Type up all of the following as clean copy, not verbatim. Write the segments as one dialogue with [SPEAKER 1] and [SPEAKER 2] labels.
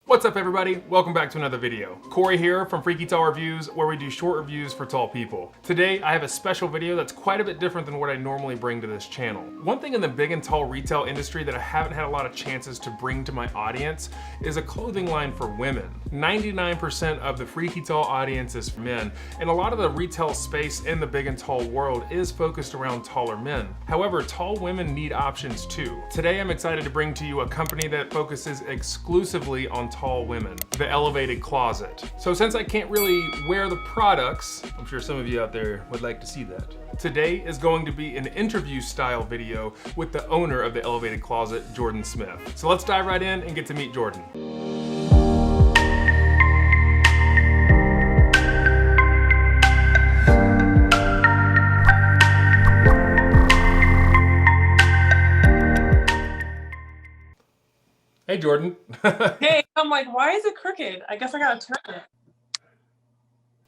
[SPEAKER 1] What's up everybody? Welcome back to another video. Corey here from Freaky Tall Reviews, where we do short reviews for tall people. Today I have a special video that's quite a bit different than what I normally bring to this channel. One thing in the big and tall retail industry that I haven't had a lot of chances to bring to my audience is a clothing line for women. 99% of the Freaky Tall audience is men, and a lot of the retail space in the big and tall world is focused around taller men. However, tall women need options too. Today I'm excited to bring to you a company that focuses exclusively on tall women, the Elevated Closet. So since I can't really wear the products, I'm sure some of you out there would like to see that. Today is going to be an interview style video with the owner of the Elevated Closet, Jordan Smith. So let's dive right in and get to meet Jordan. Hey, Jordan.
[SPEAKER 2] Hey, I'm like, why is it crooked? I guess I gotta turn it.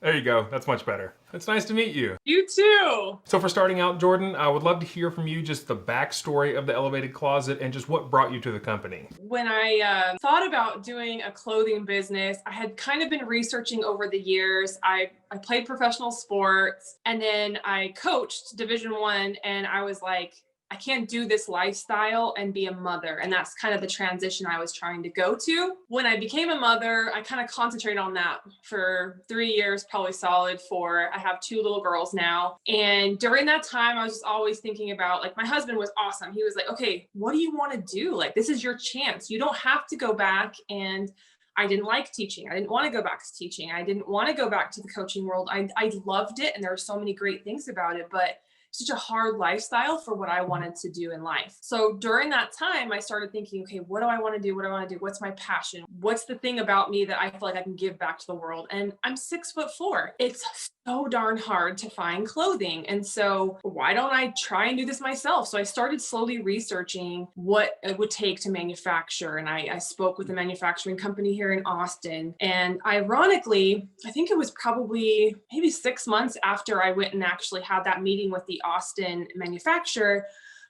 [SPEAKER 1] There you go. That's much better. It's nice to meet you.
[SPEAKER 2] You too.
[SPEAKER 1] So for starting out, Jordan, I would love to hear from you just the backstory of the Elevated Closet and just what brought you to the company.
[SPEAKER 2] When I thought about doing a clothing business, I had kind of been researching over the years. I played professional sports and then I coached Division I, and I was like, I can't do this lifestyle and be a mother. And that's kind of the transition I was trying to go to. When I became a mother, I kind of concentrated on that for 3 years, probably solid 4. I have 2 little girls now. And during that time, I was just always thinking about, like, my husband was awesome. He was like, okay, what do you want to do? Like, this is your chance. You don't have to go back. And I didn't like teaching. I didn't want to go back to teaching. I didn't want to go back to the coaching world. I loved it. And there were so many great things about it, but such a hard lifestyle for what I wanted to do in life. So during that time, I started thinking, okay, what do I want to do? What do I want to do? What's my passion? What's the thing about me that I feel like I can give back to the world? And I'm 6'4". It's so darn hard to find clothing. And so why don't I try and do this myself? So I started slowly researching what it would take to manufacture. And I spoke with a manufacturing company here in Austin. And ironically, I think it was probably maybe 6 months after I went and actually had that meeting with the Austin manufacturer,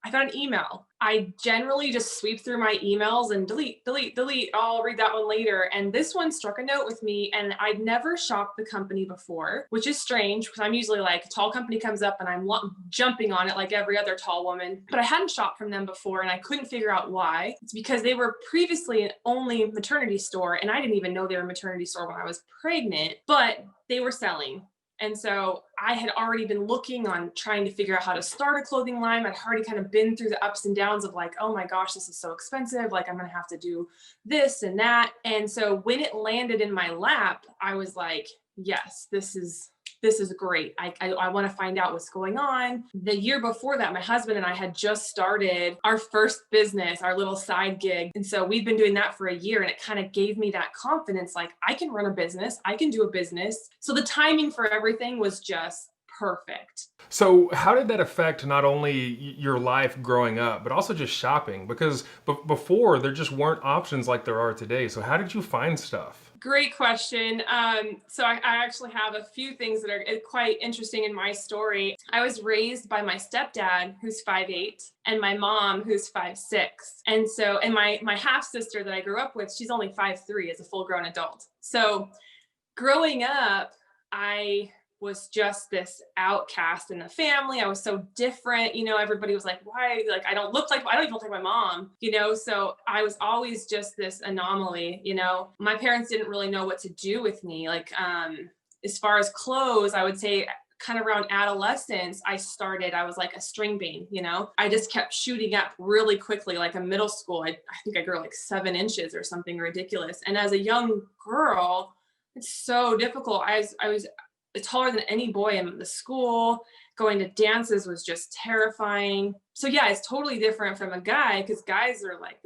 [SPEAKER 2] I got an email. I generally just sweep through my emails and delete. I'll read that one later. And this one struck a note with me, and I'd never shopped the company before, which is strange because I'm usually like, a tall company comes up and I'm jumping on it like every other tall woman. But I hadn't shopped from them before, and I couldn't figure out why. It's because they were previously an only maternity store, and I didn't even know they were a maternity store when I was pregnant, but they were selling. And so I had already been looking on trying to figure out how to start a clothing line. I'd already kind of been through the ups and downs of like, oh my gosh, this is so expensive. Like, I'm going to have to do this and that. And so when it landed in my lap, I was like, yes, this is great. I want to find out what's going on. The year before that, my husband and I had just started our first business, our little side gig. And so we've been doing that for a year, and it kind of gave me that confidence. Like, I can run a business. I can do a business. So the timing for everything was just perfect.
[SPEAKER 1] So how did that affect not only your life growing up, but also just shopping? Because before there just weren't options like there are today. So how did you find stuff?
[SPEAKER 2] Great question. So I actually have a few things that are quite interesting in my story. I was raised by my stepdad, who's 5'8", and my mom, who's 5'6". And so, and my half sister that I grew up with, she's only 5'3" as a full grown adult. So growing up, I was just this outcast in the family. I was so different. You know, everybody was like, why? Like, I don't even look like my mom, you know? So I was always just this anomaly, you know? My parents didn't really know what to do with me. Like, as far as clothes, I would say kind of around adolescence, I was like a string bean, you know? I just kept shooting up really quickly. Like in middle school, I think I grew like 7 inches or something ridiculous. And as a young girl, it's so difficult. I was taller than any boy in the school. Going to dances was just terrifying. So yeah, it's totally different from a guy, because guys are like,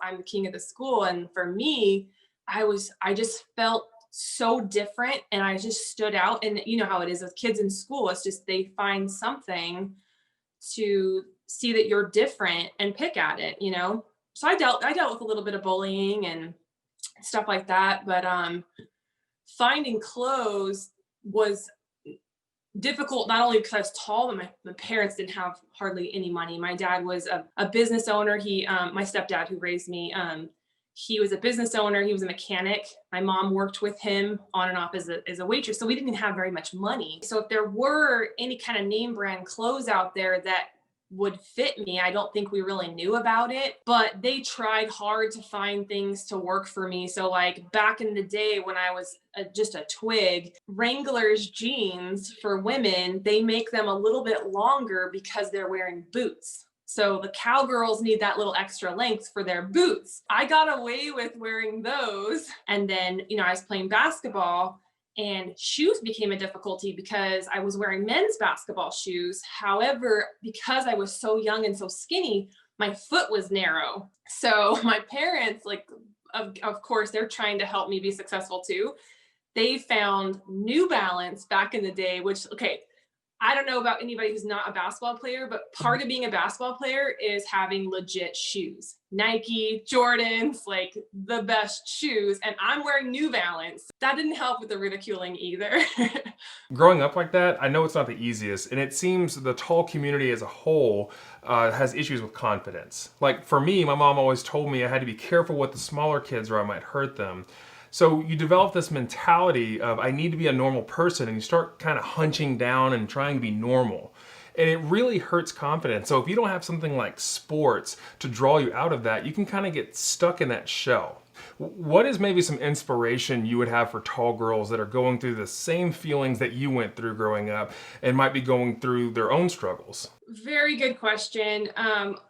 [SPEAKER 2] I'm the king of the school. And for me, I just felt so different, and I just stood out. And you know how it is with kids in school. It's just, they find something to see that you're different and pick at it, you know? So I dealt with a little bit of bullying and stuff like that. But finding clothes was difficult, not only because I was tall, but my parents didn't have hardly any money. My dad was a business owner. My stepdad who raised me, He was a business owner. He was a mechanic. My mom worked with him on and off as a waitress. So we didn't have very much money. So if there were any kind of name brand clothes out there that would fit me, I don't think we really knew about it, but they tried hard to find things to work for me. So like back in the day when I was just a twig, Wrangler's jeans for women, they make them a little bit longer because they're wearing boots. So the cowgirls need that little extra length for their boots. I got away with wearing those. And then, I was playing basketball and shoes became a difficulty because I was wearing men's basketball shoes. However, because I was so young and so skinny, my foot was narrow. So my parents, like, of course, they're trying to help me be successful too. They found New Balance back in the day, which, okay, I don't know about anybody who's not a basketball player, but part of being a basketball player is having legit shoes. Nike, Jordans, like the best shoes. And I'm wearing New Balance. That didn't help with the ridiculing either.
[SPEAKER 1] Growing up like that, I know it's not the easiest, and it seems the tall community as a whole has issues with confidence. Like for me, my mom always told me I had to be careful with the smaller kids or I might hurt them. So you develop this mentality of I need to be a normal person, and you start kind of hunching down and trying to be normal. And it really hurts confidence. So if you don't have something like sports to draw you out of that, you can kind of get stuck in that shell. What is maybe some inspiration you would have for tall girls that are going through the same feelings that you went through growing up and might be going through their own struggles?
[SPEAKER 2] Very good question.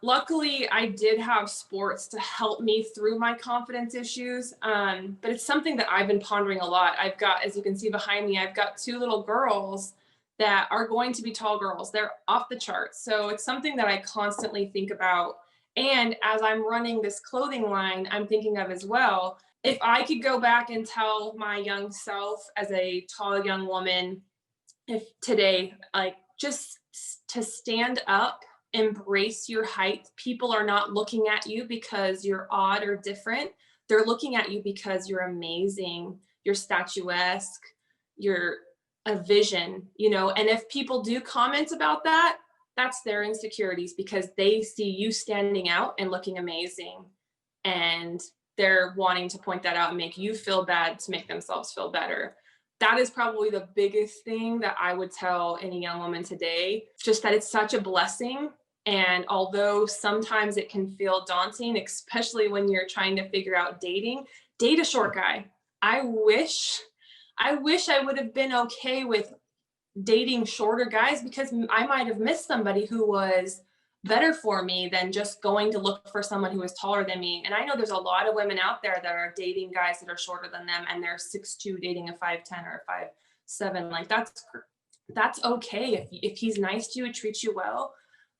[SPEAKER 2] Luckily, I did have sports to help me through my confidence issues, but it's something that I've been pondering a lot. I've got, as you can see behind me, I've got two little girls that are going to be tall girls. They're off the charts. So it's something that I constantly think about. And as I'm running this clothing line, I'm thinking of as well, if I could go back and tell my young self as a tall young woman, if today, like just to stand up, embrace your height. People are not looking at you because you're odd or different. They're looking at you because you're amazing, you're statuesque, you're a vision, and if people do comment about that, that's their insecurities because they see you standing out and looking amazing. And they're wanting to point that out and make you feel bad to make themselves feel better. That is probably the biggest thing that I would tell any young woman today, just that it's such a blessing. And although sometimes it can feel daunting, especially when you're trying to figure out dating, date a short guy. I wish I would have been okay with dating shorter guys because I might have missed somebody who was better for me than just going to look for someone who is taller than me. And I know there's a lot of women out there that are dating guys that are shorter than them and they're 6'2" dating a 5'10" or 5'7". Like that's okay. If he's nice to you and treats you well,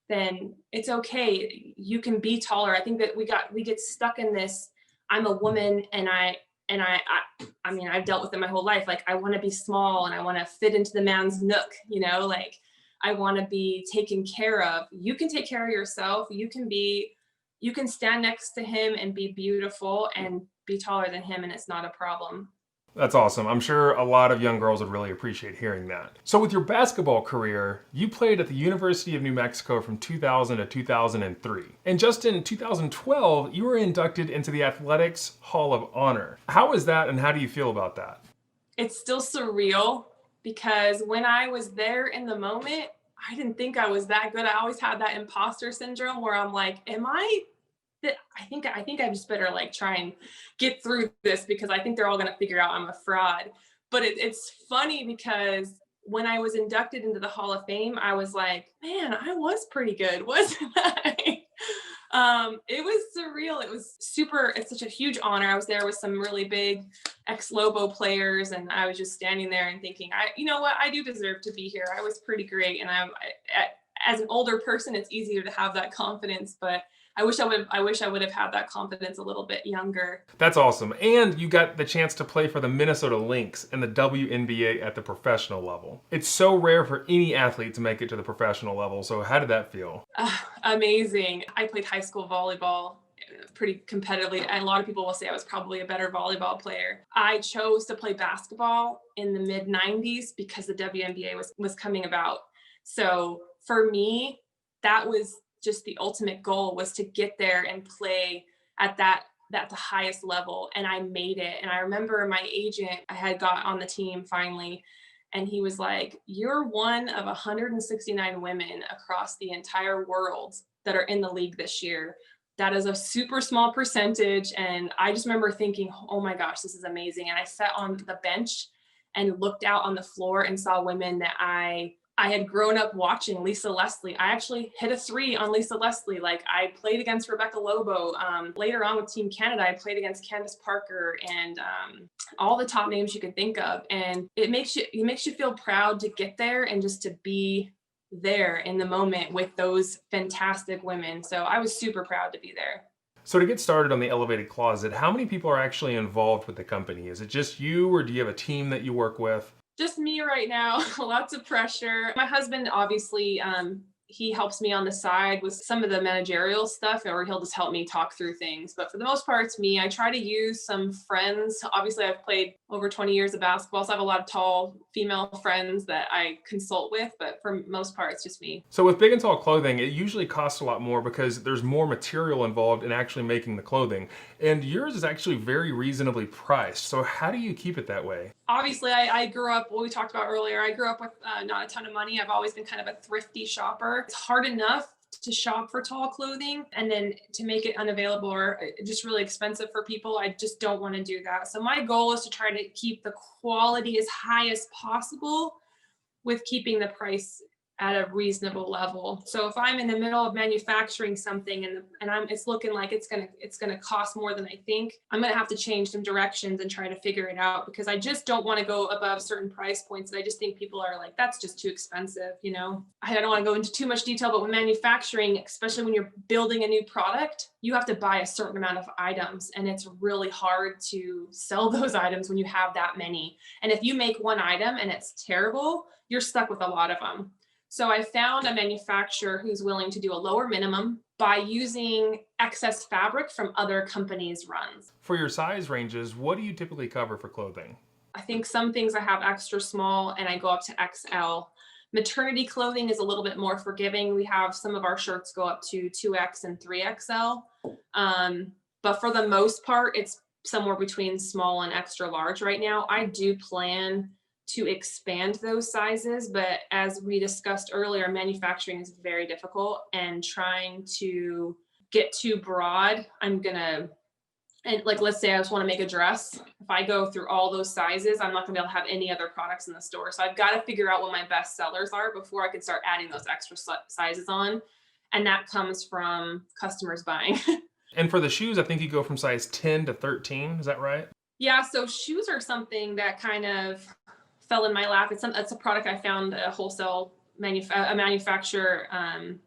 [SPEAKER 2] then it's okay. You can be taller. I think that we get stuck in this, I'm a woman and I mean, I've dealt with it my whole life. Like I want to be small and I want to fit into the man's nook, like I want to be taken care of. You can take care of yourself. You can stand next to him and be beautiful and be taller than him, and it's not a problem.
[SPEAKER 1] That's awesome. I'm sure a lot of young girls would really appreciate hearing that. So with your basketball career, you played at the University of New Mexico from 2000 to 2003. And just in 2012, you were inducted into the Athletics Hall of Honor. How was that and how do you feel about that?
[SPEAKER 2] It's still surreal because when I was there in the moment, I didn't think I was that good. I always had that imposter syndrome where I'm like, I think I just better like try and get through this because I think they're all going to figure out I'm a fraud. But it's funny because when I was inducted into the Hall of Fame, I was like, man, I was pretty good, wasn't I? It was surreal. It was super. It's such a huge honor. I was there with some really big ex-Lobo players, and I was just standing there and thinking, you know what, I do deserve to be here. I was pretty great, and as an older person, it's easier to have that confidence, but I wish I would have had that confidence a little bit younger.
[SPEAKER 1] That's awesome. And you got the chance to play for the Minnesota Lynx and the WNBA at the professional level. It's so rare for any athlete to make it to the professional level. So how did that feel?
[SPEAKER 2] Amazing. I played high school volleyball pretty competitively. And a lot of people will say I was probably a better volleyball player. I chose to play basketball in the mid 90s because the WNBA was coming about. So for me, that was just the ultimate goal, was to get there and play at that at the highest level, and I made it. And I remember my agent, I had got on the team finally, and he was like, "You're one of 169 women across the entire world that are in the league this year. That is a super small percentage." And I just remember thinking, oh my gosh, this is amazing. And I sat on the bench and looked out on the floor and saw women that I had grown up watching. Lisa Leslie. I actually hit a 3 on Lisa Leslie. Like, I played against Rebecca Lobo. Later on with Team Canada, I played against Candace Parker and all the top names you could think of. And it makes you feel proud to get there and just to be there in the moment with those fantastic women. So I was super proud to be there.
[SPEAKER 1] So to get started on the Elevated Closet, how many people are actually involved with the company? Is it just you, or do you have a team that you work with?
[SPEAKER 2] Just me right now. Lots of pressure. My husband, obviously, he helps me on the side with some of the managerial stuff, or he'll just help me talk through things. But for the most part, it's me. I try to use some friends. Obviously, I've played over 20 years of basketball, so I have a lot of tall female friends that I consult with. But for most part, it's just me.
[SPEAKER 1] So with big and tall clothing, it usually costs a lot more because there's more material involved in actually making the clothing. And yours is actually very reasonably priced. So how do you keep it that way?
[SPEAKER 2] Obviously, I grew up, what we talked about earlier, I grew up with not a ton of money. I've always been kind of a thrifty shopper. It's hard enough to shop for tall clothing, and then to make it unavailable or just really expensive for people, I just don't want to do that. So my goal is to try to keep the quality as high as possible with keeping the price at a reasonable level. So if I'm in the middle of manufacturing something and it's looking like it's gonna cost more than I think, I'm gonna have to change some directions and try to figure it out, because I just don't want to go above certain price points. And I just think people are like, that's just too expensive, you know? I don't want to go into too much detail, but with manufacturing, especially when you're building a new product, you have to buy a certain amount of items, and it's really hard to sell those items when you have that many. And if you make one item and it's terrible, you're stuck with a lot of them. So I found a manufacturer who's willing to do a lower minimum by using excess fabric from other companies' runs.
[SPEAKER 1] For your size ranges, what do you typically cover for clothing?
[SPEAKER 2] I think some things I have extra small and I go up to XL. Maternity clothing is a little bit more forgiving. We have some of our shirts go up to 2X and 3XL. But for the most part, it's somewhere between small and extra large right now. I do plan to expand those sizes, but as we discussed earlier, manufacturing is very difficult, and trying to get too broad, and like, let's say I just want to make a dress. If I go through all those sizes, I'm not gonna be able to have any other products in the store. So I've got to figure out what my best sellers are before I can start adding those extra sizes on. And that comes from customers buying.
[SPEAKER 1] And for the shoes, I think you go from size 10 to 13. Is that right?
[SPEAKER 2] Yeah, so shoes are something that kind of fell in my lap. It's a product I found, a wholesale manufacturer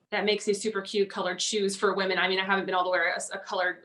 [SPEAKER 2] that makes these super cute colored shoes for women. I mean, I haven't been able to wear a colored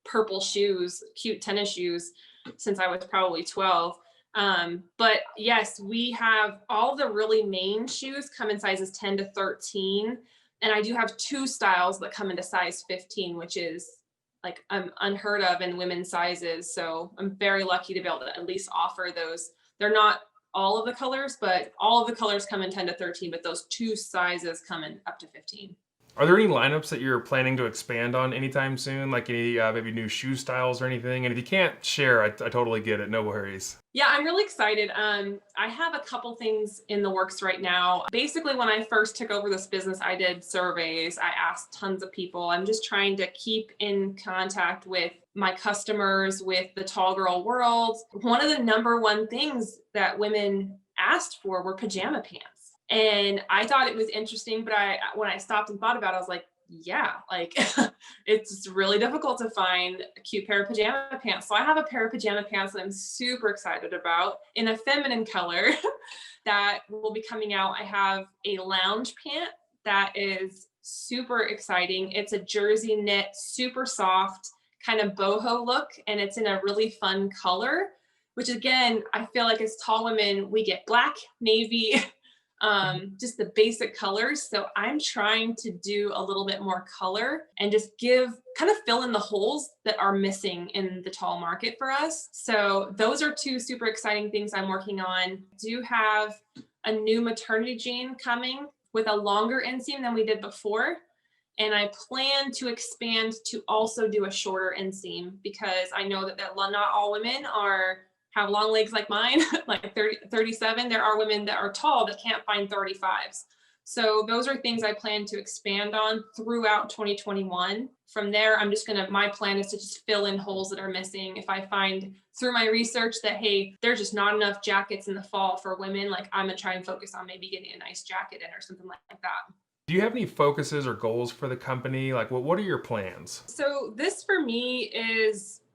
[SPEAKER 2] purple shoes, cute tennis shoes, since I was probably 12. But yes, we have all the really main shoes come in sizes 10 to 13. And I do have 2 styles that come into size 15, which is like unheard of in women's sizes. So I'm very lucky to be able to at least offer those. They're not all of the colors, but all of the colors come in 10 to 13, but those 2 sizes come in up to 15.
[SPEAKER 1] Are there any lineups that you're planning to expand on anytime soon? Like any maybe new shoe styles or anything? And if you can't share, I totally get it. No worries.
[SPEAKER 2] Yeah, I'm really excited. I have a couple things in the works right now. Basically, when I first took over this business, I did surveys. I asked tons of people. I'm just trying to keep in contact with my customers, with the tall girl world. One of the number one things that women asked for were pajama pants. And I thought it was interesting, but when I stopped and thought about it, I was like, yeah, like it's really difficult to find a cute pair of pajama pants. So I have a pair of pajama pants that I'm super excited about in a feminine color that will be coming out. I have a lounge pant that is super exciting. It's a jersey knit, super soft, kind of boho look, and it's in a really fun color, which again, I feel like as tall women, we get black, navy, just the basic colors. So I'm trying to do a little bit more color and just kind of fill in the holes that are missing in the tall market for us. So those are 2 super exciting things I'm working on. Do have a new maternity jean coming with a longer inseam than we did before. And I plan to expand to also do a shorter inseam because I know that not all women have long legs like mine, like 30, 37. There are women that are tall that can't find 35s. So those are things I plan to expand on throughout 2021. From there, my plan is to just fill in holes that are missing. If I find through my research that, hey, there's just not enough jackets in the fall for women, like I'm gonna try and focus on maybe getting a nice jacket in or something like that.
[SPEAKER 1] Do you have any focuses or goals for the company? Like, what are your plans?
[SPEAKER 2] So this for me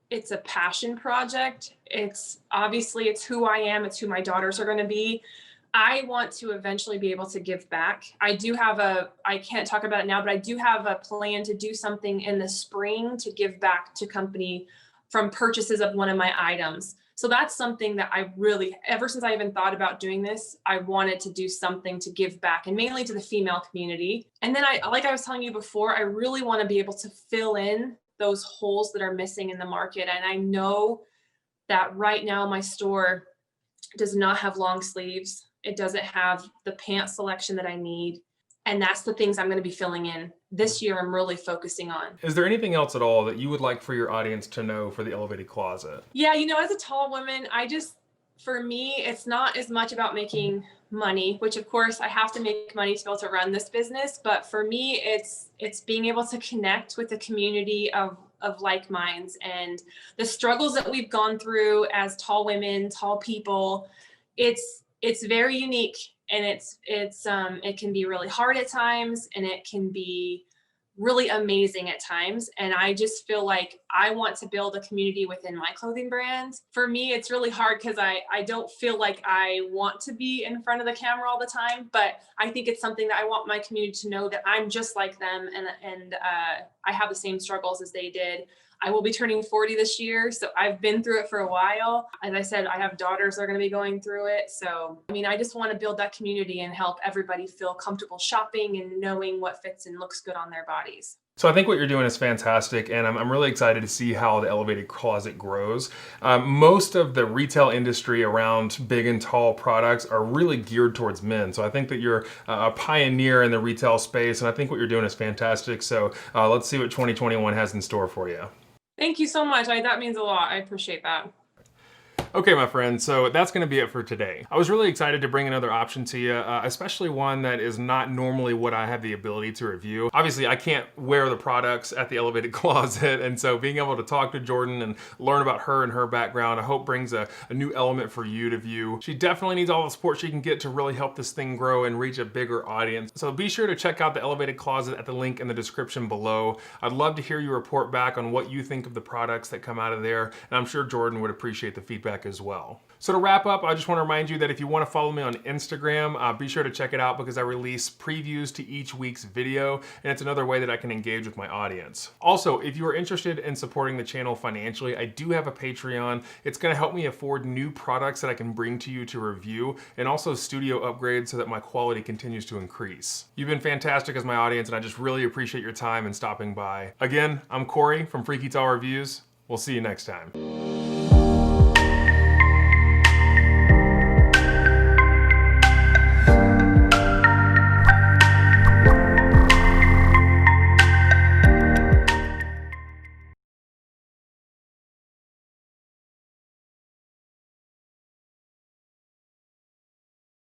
[SPEAKER 2] it's a passion project. It's who I am. It's who my daughters are going to be. I want to eventually be able to give back. I can't talk about it now, but I do have a plan to do something in the spring to give back to company from purchases of one of my items. So that's something that ever since I even thought about doing this, I wanted to do something to give back, and mainly to the female community. And then like I was telling you before, I really want to be able to fill in those holes that are missing in the market. And I know that right now my store does not have long sleeves. It doesn't have the pant selection that I need. And that's the things I'm going to be filling in this year. I'm really focusing on.
[SPEAKER 1] Is there anything else at all that you would like for your audience to know for the elevated closet?
[SPEAKER 2] Yeah, as a tall woman, for me, it's not as much about making money, which of course I have to make money to be able to run this business. But for me, it's being able to connect with the community of like minds, and the struggles that we've gone through as tall women, tall people. It's very unique, and it can be really hard at times, and it can be really amazing at times. And I just feel like I want to build a community within my clothing brand. For me, it's really hard because I don't feel like I want to be in front of the camera all the time, but I think it's something that I want my community to know that I'm just like them, and I have the same struggles as they did. I will be turning 40 this year, so I've been through it for a while. As I said, I have daughters that are going to be going through it. So, I just want to build that community and help everybody feel comfortable shopping and knowing what fits and looks good on their bodies.
[SPEAKER 1] So I think what you're doing is fantastic, and I'm really excited to see how the elevated closet grows. Most of the retail industry around big and tall products are really geared towards men. So I think that you're a pioneer in the retail space, and I think what you're doing is fantastic. So let's see what 2021 has in store for you.
[SPEAKER 2] Thank you so much. That means a lot. I appreciate that.
[SPEAKER 1] Okay, my friends, so that's going to be it for today. I was really excited to bring another option to you, especially one that is not normally what I have the ability to review. Obviously, I can't wear the products at the elevated closet, and so being able to talk to Jordan and learn about her and her background, I hope brings a new element for you to view. She definitely needs all the support she can get to really help this thing grow and reach a bigger audience. So be sure to check out the elevated closet at the link in the description below. I'd love to hear you report back on what you think of the products that come out of there, and I'm sure Jordan would appreciate the feedback as well. So to wrap up, I just want to remind you that if you want to follow me on Instagram, be sure to check it out because I release previews to each week's video, and it's another way that I can engage with my audience. Also, if you are interested in supporting the channel financially, I do have a Patreon. It's going to help me afford new products that I can bring to you to review, and also studio upgrades so that my quality continues to increase. You've been fantastic as my audience, and I just really appreciate your time and stopping by. Again, I'm Corey from Freaky Tall Reviews. We'll see you next time.